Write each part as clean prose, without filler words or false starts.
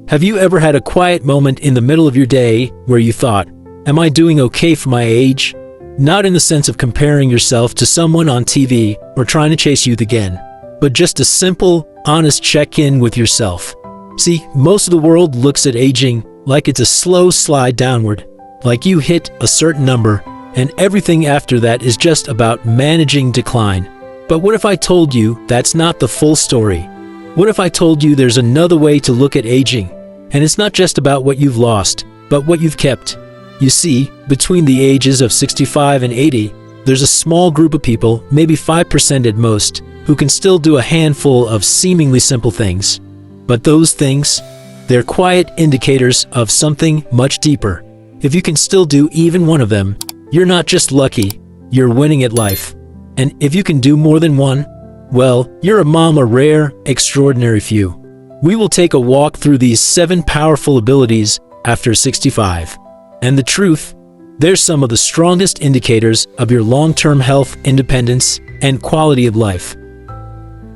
Have you ever had a quiet moment in the middle of your day where you thought, "Am I doing okay for my age?" Not in the sense of comparing yourself to someone on TV or trying to chase youth again, but just a simple, honest check-in with yourself. See, most of the world looks at aging like it's a slow slide downward, like you hit a certain number and everything after that is just about managing decline. But what if I told you that's not the full story? What if I told you there's another way to look at aging, and it's not just about what you've lost, but what you've kept? You see, between the ages of 65 and 80, there's a small group of people, maybe 5% at most, who can still do a handful of seemingly simple things. But those things, they're quiet indicators of something much deeper. If you can still do even one of them, you're not just lucky, you're winning at life. And if you can do more than one, well, you're among a rare, extraordinary few. We will take a walk through these 7 powerful abilities after 65. And the truth, they're some of the strongest indicators of your long-term health, independence, and quality of life.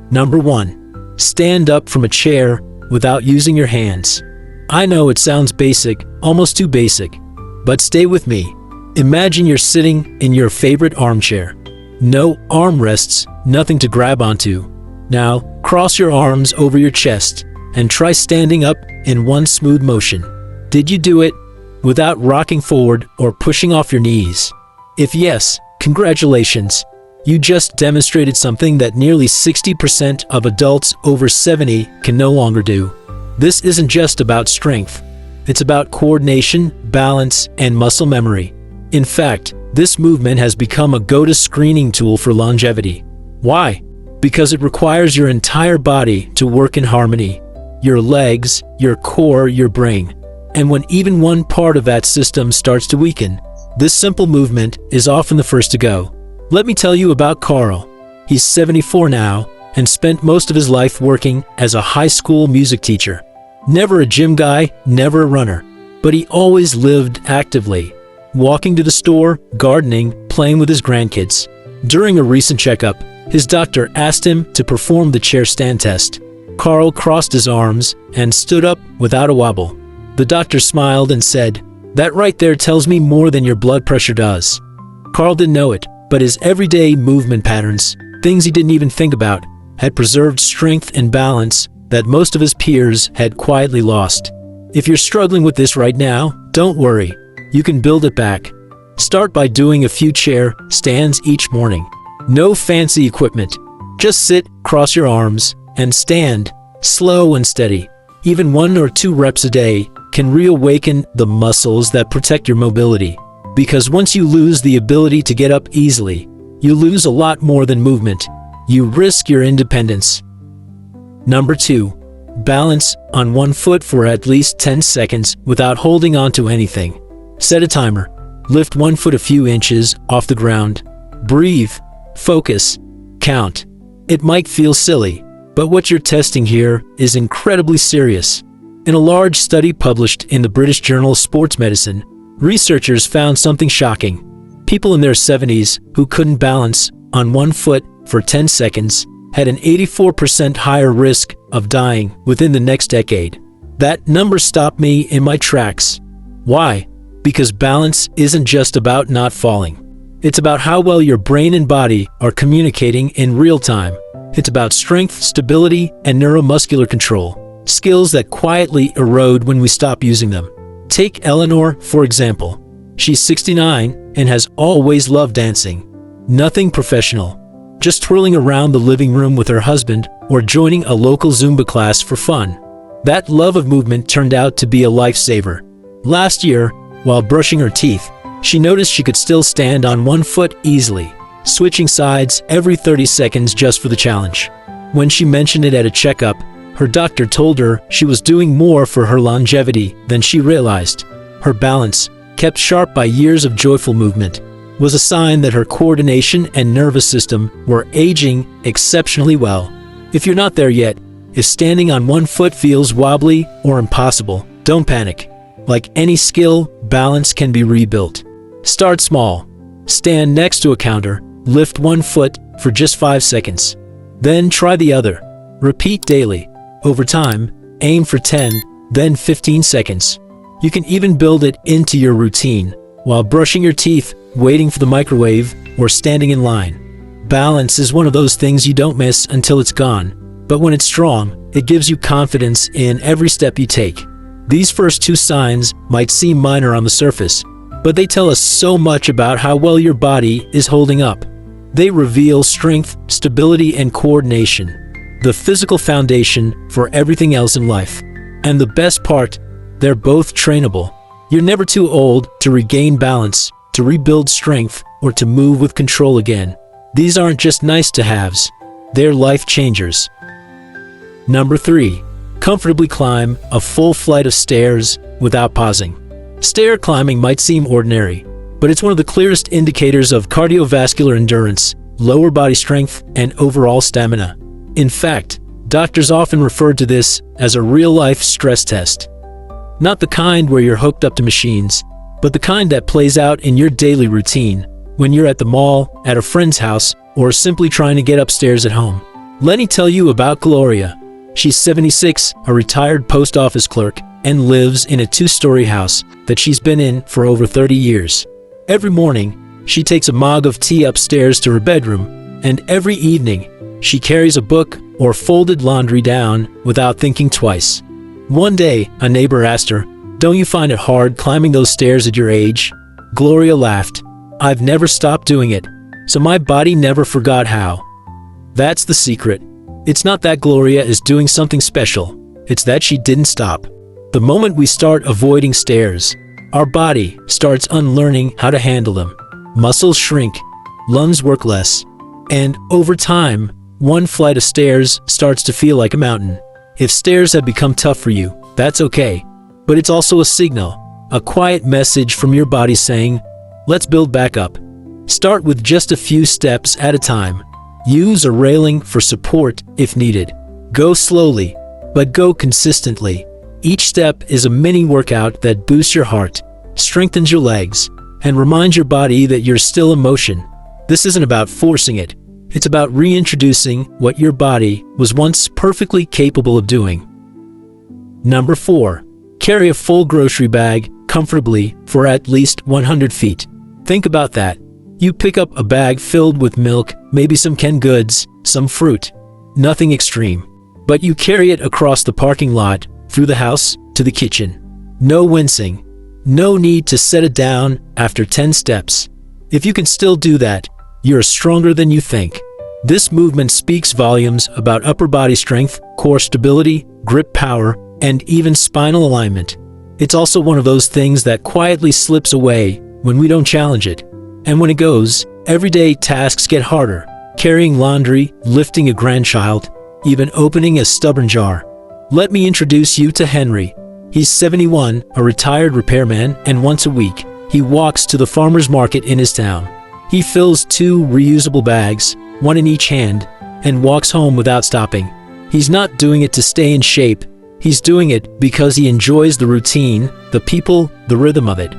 Number 1. Stand up from a chair without using your hands. I know it sounds basic, almost too basic, but stay with me. Imagine you're sitting in your favorite armchair. No armrests, nothing to grab onto. Now, cross your arms over your chest and try standing up in one smooth motion. Did you do it without rocking forward or pushing off your knees? If yes, congratulations. You just demonstrated something that nearly 60% of adults over 70 can no longer do. This isn't just about strength. It's about coordination, balance, and muscle memory. In fact, this movement has become a go-to screening tool for longevity. Why? Because it requires your entire body to work in harmony. Your legs, your core, your brain. And when even one part of that system starts to weaken, this simple movement is often the first to go. Let me tell you about Carl. He's 74 now and spent most of his life working as a high school music teacher. Never a gym guy, never a runner, but he always lived actively, walking to the store, gardening, playing with his grandkids. During a recent checkup, his doctor asked him to perform the chair stand test. Carl crossed his arms and stood up without a wobble. The doctor smiled and said, "That right there tells me more than your blood pressure does." Carl didn't know it, but his everyday movement patterns, things he didn't even think about, had preserved strength and balance that most of his peers had quietly lost. If you're struggling with this right now, don't worry. You can build it back. Start by doing a few chair stands each morning. No fancy equipment. Just sit, cross your arms, and stand, slow and steady. Even 1 or 2 reps a day can reawaken the muscles that protect your mobility. Because once you lose the ability to get up easily, you lose a lot more than movement. You risk your independence. Number 2. Balance on one foot for at least 10 seconds without holding on to anything. Set a timer. Lift one foot a few inches off the ground. Breathe. Focus. Count. It might feel silly, but what you're testing here is incredibly serious. In a large study published in the British Journal of Sports Medicine, researchers found something shocking. People in their 70s who couldn't balance on one foot for 10 seconds had an 84% higher risk of dying within the next decade. That number stopped me in my tracks. Why? Because balance isn't just about not falling. It's about how well your brain and body are communicating in real time. It's about strength, stability, and neuromuscular control, skills that quietly erode when we stop using them. Take Eleanor, for example. She's 69 and has always loved dancing. Nothing professional. Just twirling around the living room with her husband or joining a local Zumba class for fun. That love of movement turned out to be a lifesaver. Last year, while brushing her teeth, she noticed she could still stand on one foot easily, switching sides every 30 seconds just for the challenge. When she mentioned it at a checkup, her doctor told her she was doing more for her longevity than she realized. Her balance, kept sharp by years of joyful movement, was a sign that her coordination and nervous system were aging exceptionally well. If you're not there yet, if standing on one foot feels wobbly or impossible, don't panic. Like any skill, balance can be rebuilt. Start small. Stand next to a counter, lift one foot for just 5 seconds. Then try the other. Repeat daily. Over time, aim for 10, then 15 seconds. You can even build it into your routine, while brushing your teeth, waiting for the microwave, or standing in line. Balance is one of those things you don't miss until it's gone, but when it's strong, it gives you confidence in every step you take. These first two signs might seem minor on the surface, but they tell us so much about how well your body is holding up. They reveal strength, stability, and coordination, the physical foundation for everything else in life. And the best part, they're both trainable. You're never too old to regain balance, to rebuild strength, or to move with control again. These aren't just nice-to-haves, they're life changers. Number 3. Comfortably climb a full flight of stairs without pausing. Stair climbing might seem ordinary, but it's one of the clearest indicators of cardiovascular endurance, lower body strength, and overall stamina. In fact, doctors often refer to this as a real-life stress test. Not the kind where you're hooked up to machines, but the kind that plays out in your daily routine, when you're at the mall, at a friend's house, or simply trying to get upstairs at home. Let me tell you about Gloria. She's 76, a retired post office clerk, and lives in a 2-story house that she's been in for over 30 years. Every morning, she takes a mug of tea upstairs to her bedroom, and every evening, she carries a book or folded laundry down without thinking twice. One day, a neighbor asked her, "Don't you find it hard climbing those stairs at your age?" Gloria laughed. "I've never stopped doing it, so my body never forgot how." That's the secret. It's not that Gloria is doing something special, it's that she didn't stop. The moment we start avoiding stairs, our body starts unlearning how to handle them. Muscles shrink, lungs work less, and over time, one flight of stairs starts to feel like a mountain. If stairs have become tough for you, that's okay, but it's also a signal, a quiet message from your body saying, let's build back up. Start with just a few steps at a time. Use a railing for support if needed. Go slowly, but go consistently. Each step is a mini workout that boosts your heart, strengthens your legs, and reminds your body that you're still in motion. This isn't about forcing it. It's about reintroducing what your body was once perfectly capable of doing. Number 4. Carry a full grocery bag comfortably for at least 100 feet. Think about that. You pick up a bag filled with milk, maybe some canned goods, some fruit. Nothing extreme. But you carry it across the parking lot, through the house, to the kitchen. No wincing. No need to set it down after 10 steps. If you can still do that, you're stronger than you think. This movement speaks volumes about upper body strength, core stability, grip power, and even spinal alignment. It's also one of those things that quietly slips away when we don't challenge it. And when it goes, everyday tasks get harder. Carrying laundry, lifting a grandchild, even opening a stubborn jar. Let me introduce you to Henry. He's 71, a retired repairman, and once a week, he walks to the farmer's market in his town. He fills 2 reusable bags, one in each hand, and walks home without stopping. He's not doing it to stay in shape. He's doing it because he enjoys the routine, the people, the rhythm of it.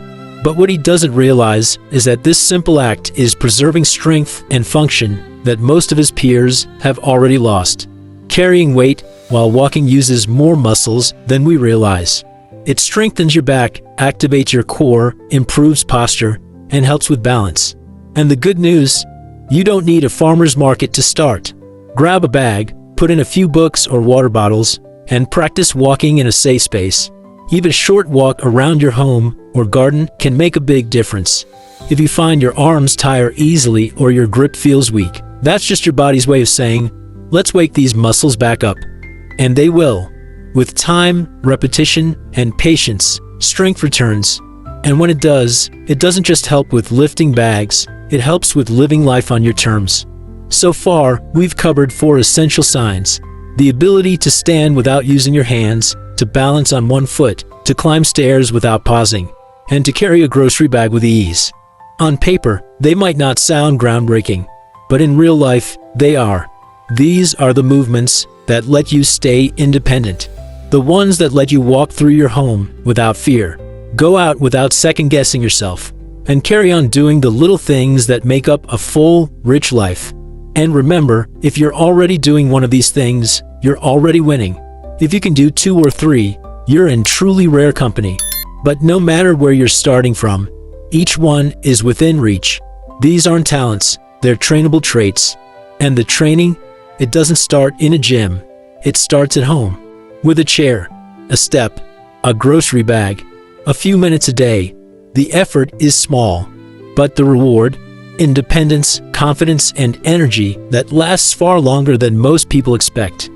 But what he doesn't realize is that this simple act is preserving strength and function that most of his peers have already lost. Carrying weight while walking uses more muscles than we realize. It strengthens your back, activates your core, improves posture, and helps with balance. And the good news, you don't need a farmer's market to start. Grab a bag, put in a few books or water bottles, and practice walking in a safe space. Even a short walk around your home or garden can make a big difference. If you find your arms tire easily or your grip feels weak, that's just your body's way of saying, let's wake these muscles back up. And they will. With time, repetition, and patience, strength returns. And when it does, it doesn't just help with lifting bags, it helps with living life on your terms. So far, we've covered 4 essential signs. The ability to stand without using your hands, to balance on one foot, to climb stairs without pausing, and to carry a grocery bag with ease. On paper, they might not sound groundbreaking, but in real life, they are. These are the movements that let you stay independent. The ones that let you walk through your home without fear, go out without second-guessing yourself, and carry on doing the little things that make up a full, rich life. And remember, if you're already doing one of these things, you're already winning. If you can do 2 or 3, you're in truly rare company. But no matter where you're starting from, each one is within reach. These aren't talents, they're trainable traits. And the training, it doesn't start in a gym. It starts at home. With a chair, a step, a grocery bag, a few minutes a day. The effort is small, but the reward, independence, confidence, and energy that lasts far longer than most people expect.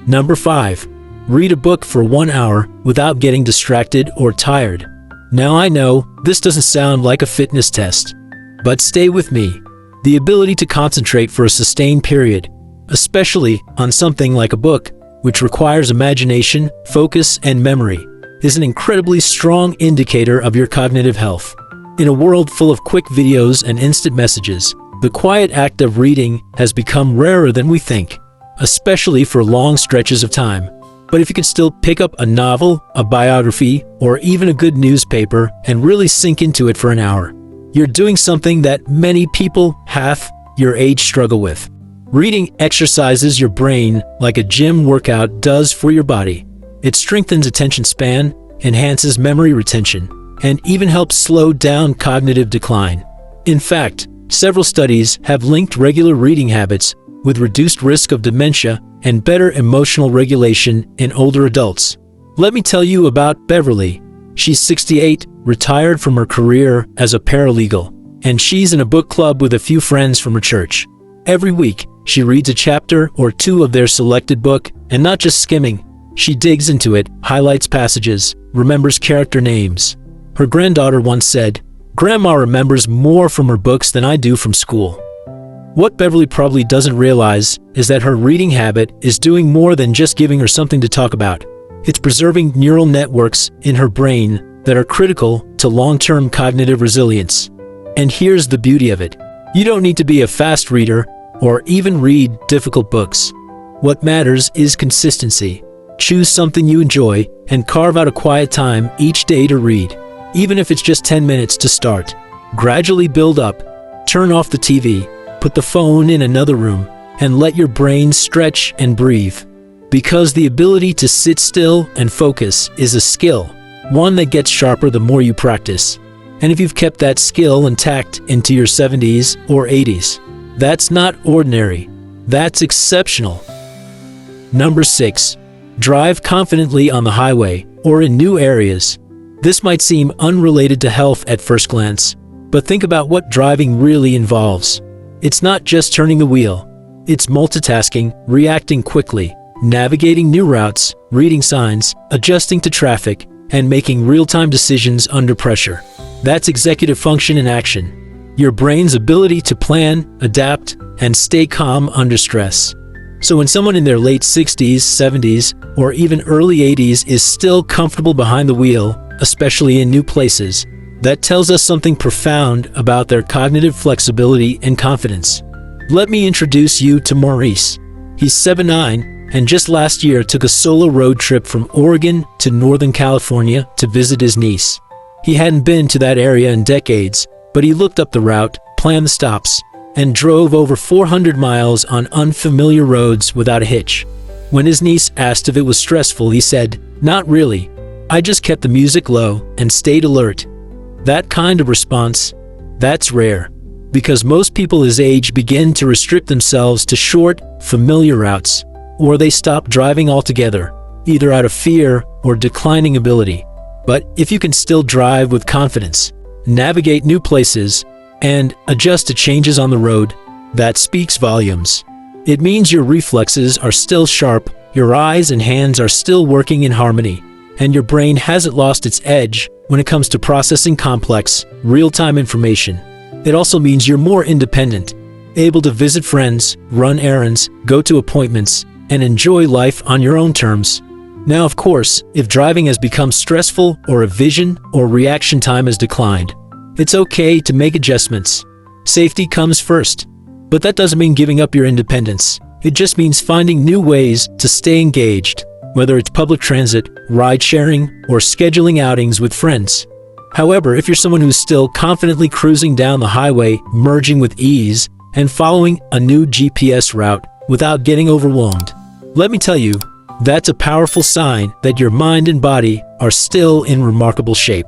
Number 5. Read a book for 1 hour without getting distracted or tired. Now I know, this doesn't sound like a fitness test, but stay with me. The ability to concentrate for a sustained period, especially on something like a book, which requires imagination, focus, and memory, is an incredibly strong indicator of your cognitive health. In a world full of quick videos and instant messages, the quiet act of reading has become rarer than we think, especially for long stretches of time. But if you can still pick up a novel, a biography, or even a good newspaper and really sink into it for an hour, you're doing something that many people half your age struggle with. Reading exercises your brain like a gym workout does for your body. It strengthens attention span, enhances memory retention, and even helps slow down cognitive decline. In fact, several studies have linked regular reading habits with reduced risk of dementia and better emotional regulation in older adults. Let me tell you about Beverly. She's 68, retired from her career as a paralegal, and she's in a book club with a few friends from her church. Every week, she reads a chapter or two of their selected book, and not just skimming. She digs into it, highlights passages, remembers character names. Her granddaughter once said, "Grandma remembers more from her books than I do from school." What Beverly probably doesn't realize is that her reading habit is doing more than just giving her something to talk about. It's preserving neural networks in her brain that are critical to long-term cognitive resilience. And here's the beauty of it. You don't need to be a fast reader or even read difficult books. What matters is consistency. Choose something you enjoy and carve out a quiet time each day to read, even if it's just 10 minutes to start. Gradually build up. Turn off the TV, put the phone in another room, and let your brain stretch and breathe. Because the ability to sit still and focus is a skill, one that gets sharper the more you practice. And if you've kept that skill intact into your 70s or 80s, that's not ordinary. That's exceptional. Number 6. Drive confidently on the highway or in new areas. This might seem unrelated to health at first glance, but think about what driving really involves. It's not just turning the wheel. It's multitasking, reacting quickly, navigating new routes, reading signs, adjusting to traffic, and making real-time decisions under pressure. That's executive function in action. Your brain's ability to plan, adapt, and stay calm under stress. So when someone in their late 60s, 70s, or even early 80s is still comfortable behind the wheel, especially in new places, that tells us something profound about their cognitive flexibility and confidence. Let me introduce you to Maurice. He's 79 and just last year took a solo road trip from Oregon to Northern California to visit his niece. He hadn't been to that area in decades, but he looked up the route, planned the stops, and drove over 400 miles on unfamiliar roads without a hitch. When his niece asked if it was stressful, he said, "Not really. I just kept the music low and stayed alert." That kind of response, that's rare, because most people his age begin to restrict themselves to short, familiar routes, or they stop driving altogether, either out of fear or declining ability. But if you can still drive with confidence, navigate new places, and adjust to changes on the road, that speaks volumes. It means your reflexes are still sharp, your eyes and hands are still working in harmony, and your brain hasn't lost its edge when it comes to processing complex, real-time information. It also means you're more independent, able to visit friends, run errands, go to appointments, and enjoy life on your own terms. Now, of course, if driving has become stressful or a vision or reaction time has declined, it's okay to make adjustments. Safety comes first. But that doesn't mean giving up your independence. It just means finding new ways to stay engaged, whether it's public transit, ride-sharing, or scheduling outings with friends. However, if you're someone who's still confidently cruising down the highway, merging with ease, and following a new GPS route without getting overwhelmed, let me tell you, That's a powerful sign that your mind and body are still in remarkable shape.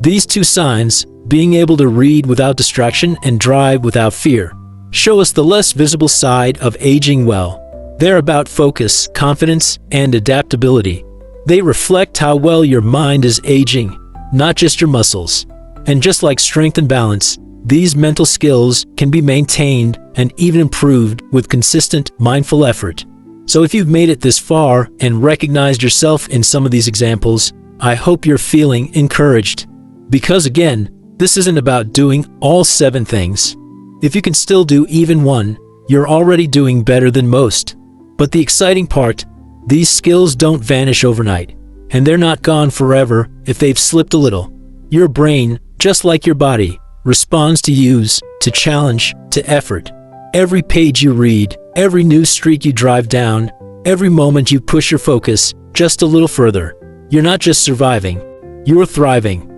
These two signs, being able to read without distraction and drive without fear, show us the less visible side of aging well. They're about focus, confidence, and adaptability. They reflect how well your mind is aging, not just your muscles. And just like strength and balance, these mental skills can be maintained and even improved with consistent, mindful effort. So if you've made it this far and recognized yourself in some of these examples, I hope you're feeling encouraged. Because again, this isn't about doing all 7 things. If you can still do even one, you're already doing better than most. But the exciting part, these skills don't vanish overnight, and they're not gone forever if they've slipped a little. Your brain, just like your body, responds to use, to challenge, to effort. Every page you read, every new street you drive down, every moment you push your focus just a little further, you're not just surviving, you're thriving.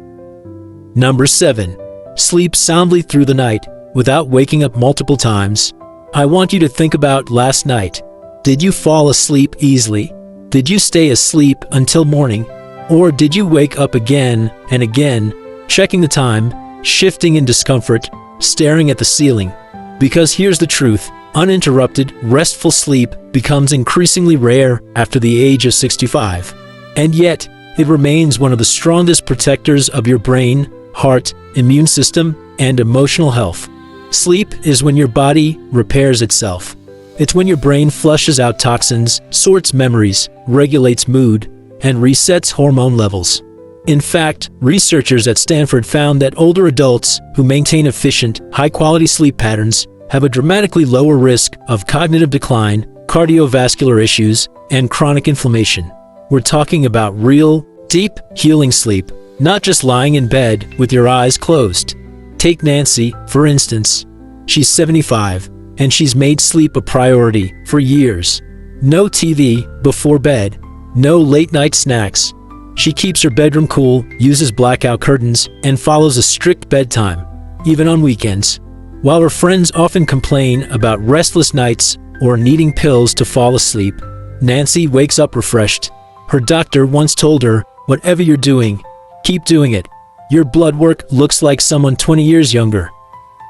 Number 7. Sleep soundly through the night without waking up multiple times. I want you to think about last night. Did you fall asleep easily? Did you stay asleep until morning? Or did you wake up again and again, checking the time, shifting in discomfort, staring at the ceiling? Because here's the truth, uninterrupted, restful sleep becomes increasingly rare after the age of 65. And yet, it remains one of the strongest protectors of your brain, heart, immune system, and emotional health. Sleep is when your body repairs itself. It's when your brain flushes out toxins, sorts memories, regulates mood, and resets hormone levels. In fact, researchers at Stanford found that older adults who maintain efficient, high-quality sleep patterns have a dramatically lower risk of cognitive decline, cardiovascular issues, and chronic inflammation. We're talking about real, deep, healing sleep, not just lying in bed with your eyes closed. Take Nancy, for instance. She's 75, and she's made sleep a priority for years. No TV before bed, no late-night snacks. She keeps her bedroom cool, uses blackout curtains, and follows a strict bedtime, even on weekends. While her friends often complain about restless nights or needing pills to fall asleep, Nancy wakes up refreshed. Her doctor once told her, "Whatever you're doing, keep doing it. Your blood work looks like someone 20 years younger."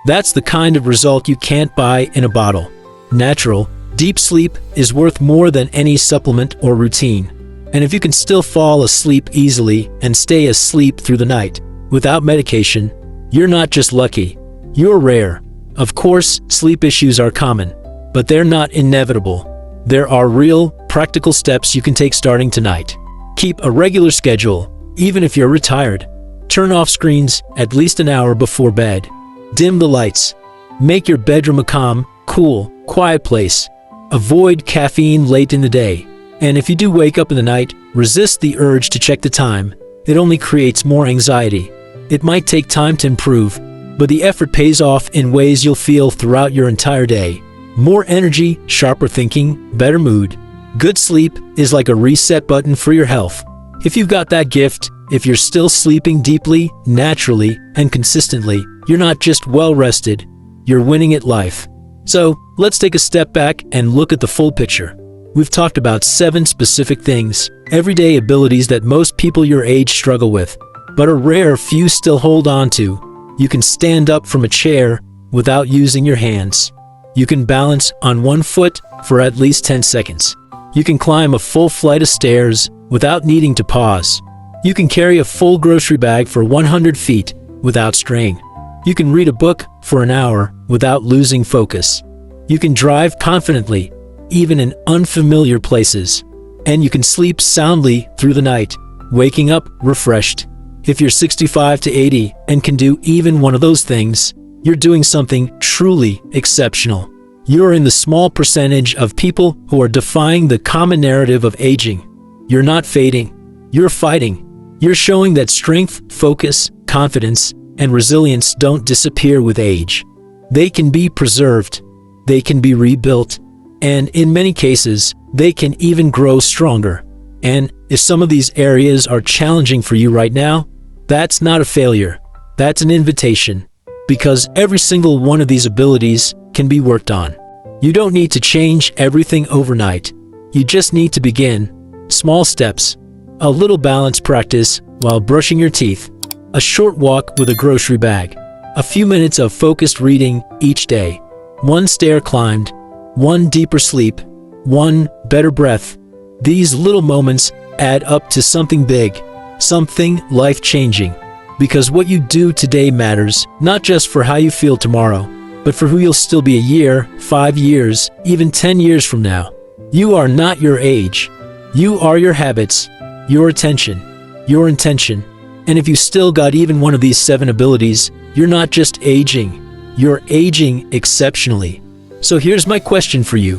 That's the kind of result you can't buy in a bottle. Natural, deep sleep is worth more than any supplement or routine. And if you can still fall asleep easily and stay asleep through the night, without medication, you're not just lucky, you're rare. Of course, sleep issues are common, but they're not inevitable. There are real, practical steps you can take starting tonight. Keep a regular schedule, even if you're retired. Turn off screens at least an hour before bed. Dim the lights. Make your bedroom a calm, cool, quiet place. Avoid caffeine late in the day. And if you do wake up in the night, resist the urge to check the time. It only creates more anxiety. It might take time to improve, but the effort pays off in ways you'll feel throughout your entire day. More energy, sharper thinking, better mood. Good sleep is like a reset button for your health. If you've got that gift, if you're still sleeping deeply, naturally, and consistently, you're not just well-rested, you're winning at life. So, let's take a step back and look at the full picture. We've talked about 7 specific things, everyday abilities that most people your age struggle with, but a rare few still hold on to. You can stand up from a chair without using your hands. You can balance on one foot for at least 10 seconds. You can climb a full flight of stairs without needing to pause. You can carry a full grocery bag for 100 feet without straying. You can read a book for an hour without losing focus. You can drive confidently, even in unfamiliar places. And you can sleep soundly through the night, waking up refreshed. If you're 65 to 80 and can do even one of those things, you're doing something truly exceptional. You're in the small percentage of people who are defying the common narrative of aging. You're not fading, you're fighting. You're showing that strength, focus, confidence, and resilience don't disappear with age. They can be preserved, they can be rebuilt, and in many cases, they can even grow stronger. And if some of these areas are challenging for you right now, that's not a failure, that's an invitation, because every single one of these abilities can be worked on. You don't need to change everything overnight. You just need to begin, Small steps. A little balance practice while brushing your teeth. A short walk with a grocery bag. A few minutes of focused reading each day. One stair climbed. One deeper sleep. One better breath. These little moments add up to something big. Something life-changing. Because what you do today matters, not just for how you feel tomorrow, but for who you'll still be a year, 5 years, even 10 years from now. You are not your age. You are your habits, your attention, your intention. And if you still got even one of these 7 abilities, you're not just aging, you're aging exceptionally. So here's my question for you.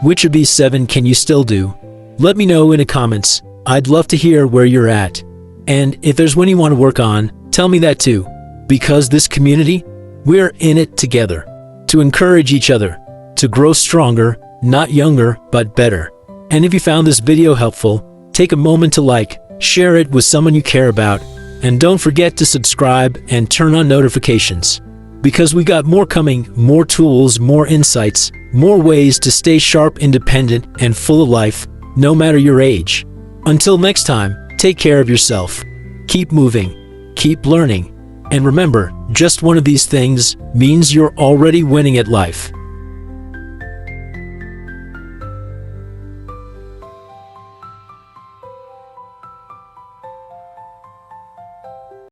Which of these 7 can you still do? Let me know in the comments. I'd love to hear where you're at. And if there's one you want to work on, tell me that too. Because this community, we're in it together. To encourage each other, to grow stronger, not younger, but better. And if you found this video helpful, take a moment to like, share it with someone you care about, and don't forget to subscribe and turn on notifications. Because we got more coming, more tools, more insights, more ways to stay sharp, independent, and full of life, no matter your age. Until next time, take care of yourself. Keep moving, keep learning, and remember, just one of these things means you're already winning at life.